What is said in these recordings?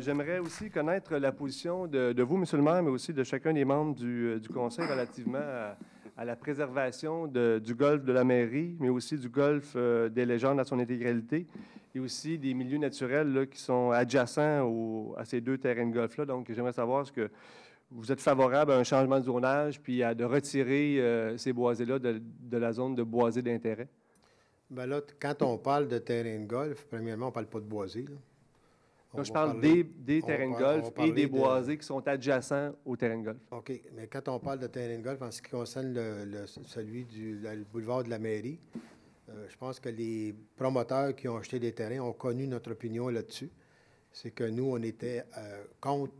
J'aimerais aussi connaître la position de vous, Monsieur le maire, mais aussi de chacun des membres du conseil relativement à la préservation du golfe de la mairie, mais aussi du golfe des légendes à son intégralité, et aussi des milieux naturels là, qui sont adjacents à ces deux terrains de golf-là. Donc, j'aimerais savoir ce que vous êtes favorable à un changement de zonage, puis de retirer ces boisés-là de la zone de boisé d'intérêt. Bien là, quand on parle de terrain de golf, premièrement, on ne parle pas de boisé, là. Donc, je parle des terrains de golf et des boisés qui sont adjacents au terrain de golf. OK. Mais quand on parle de terrain de golf, en ce qui concerne celui du boulevard de la mairie, je pense que les promoteurs qui ont acheté des terrains ont connu notre opinion là-dessus. C'est que nous, on était contre,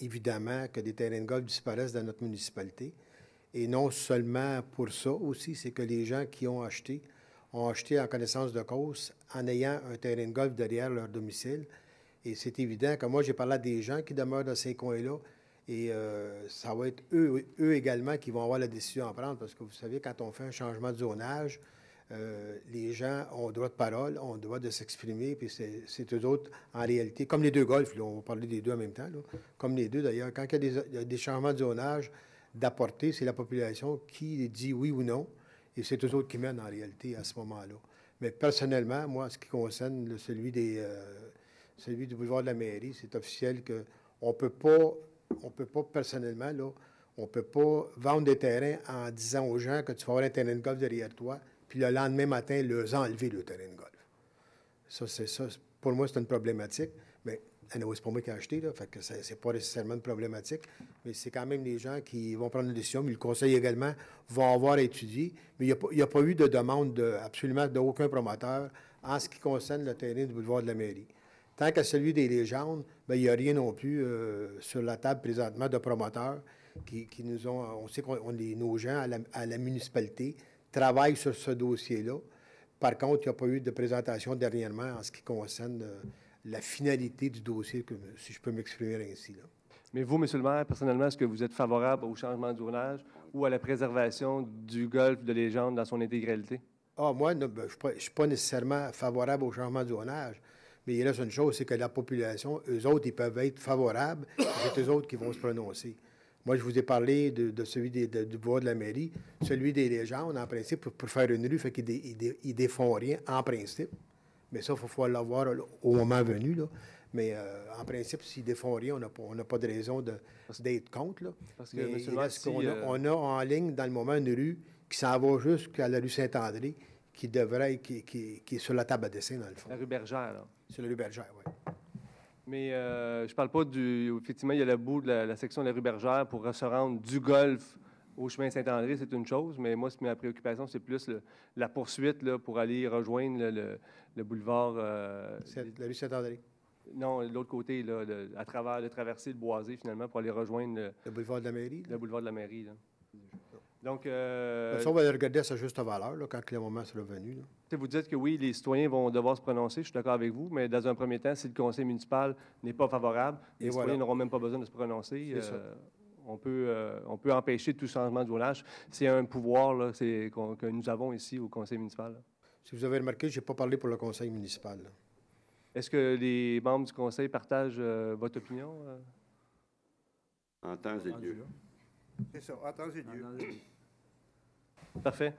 évidemment, que des terrains de golf disparaissent dans notre municipalité. Et non seulement pour ça aussi, c'est que les gens qui ont acheté en connaissance de cause en ayant un terrain de golf derrière leur domicile. Et c'est évident que moi, j'ai parlé à des gens qui demeurent dans ces coins-là et ça va être eux également qui vont avoir la décision à prendre parce que vous savez, quand on fait un changement de zonage, les gens ont droit de parole, ont droit de s'exprimer, puis c'est eux autres, en réalité, comme les deux golfs, là, on va parler des deux en même temps, là, comme les deux d'ailleurs, quand il y a des changements de zonage d'apporter, c'est la population qui dit oui ou non, et c'est eux autres qui mènent en réalité à ce moment-là. Mais personnellement, moi, ce qui concerne celui du boulevard de la mairie, c'est officiel qu'on ne peut pas personnellement, là, on ne peut pas vendre des terrains en disant aux gens que tu vas avoir un terrain de golf derrière toi, puis le lendemain matin, leur enlever le terrain de golf. Ça, pour moi, c'est une problématique. Mais c'est pas moi qui ai acheté, là, fait que c'est pas nécessairement une problématique, mais c'est quand même les gens qui vont prendre une décision, mais le conseil également va avoir étudié. Mais il n'y a pas eu de demande absolument d'aucun promoteur en ce qui concerne le terrain du boulevard de la mairie. Tant qu'à celui des légendes, bien, il n'y a rien non plus sur la table présentement de promoteurs qui nous ont... On sait que nos gens à la municipalité travaillent sur ce dossier-là. Par contre, il n'y a pas eu de présentation dernièrement en ce qui concerne la finalité du dossier, si je peux m'exprimer ainsi, là. Mais vous, M. le maire, personnellement, est-ce que vous êtes favorable au changement de zonage ou à la préservation du golfe de légende dans son intégralité? Ah, moi, je ne suis pas nécessairement favorable au changement de zonage. Mais il reste une chose, c'est que la population, eux autres, ils peuvent être favorables, c'est eux autres qui vont se prononcer. Moi, je vous ai parlé de celui du bois de la mairie. Celui des légendes, en principe, pour faire une rue, fait qu'ils ne défont rien, en principe. Mais ça, il faut l'avoir au moment venu, là. Mais en principe, s'ils ne défont rien, on n'a pas de raison d'être contre, là. Parce que, mais M. le maire, on a en ligne, dans le moment, une rue qui s'en va jusqu'à la rue Saint-André, qui est sur la table à dessin, dans le fond. La rue Bergère, là. Sur la rue Bergère, oui. Mais je parle pas effectivement, il y a le bout de la section de la rue Bergère pour se rendre du golfe au chemin Saint-André, c'est une chose, mais moi, ma préoccupation, c'est plus la poursuite là, pour aller rejoindre le boulevard... la rue Saint-André. Non, de l'autre côté, là, à travers de traverser le boisé, finalement, pour aller rejoindre... Le boulevard de la mairie? Le boulevard de la mairie, là. Donc, ça, on va le regarder à sa juste valeur, là, quand le moment sera venu, là. Vous dites que oui, les citoyens vont devoir se prononcer, je suis d'accord avec vous, mais dans un premier temps, si le conseil municipal n'est pas favorable, les citoyens n'auront même pas besoin de se prononcer. On peut empêcher tout changement de zonage. C'est un pouvoir là, que nous avons ici au conseil municipal. Là. Si vous avez remarqué, je n'ai pas parlé pour le conseil municipal. Est-ce que les membres du conseil partagent votre opinion? En temps et lieu. C'est ça, en temps et lieu. Parfait.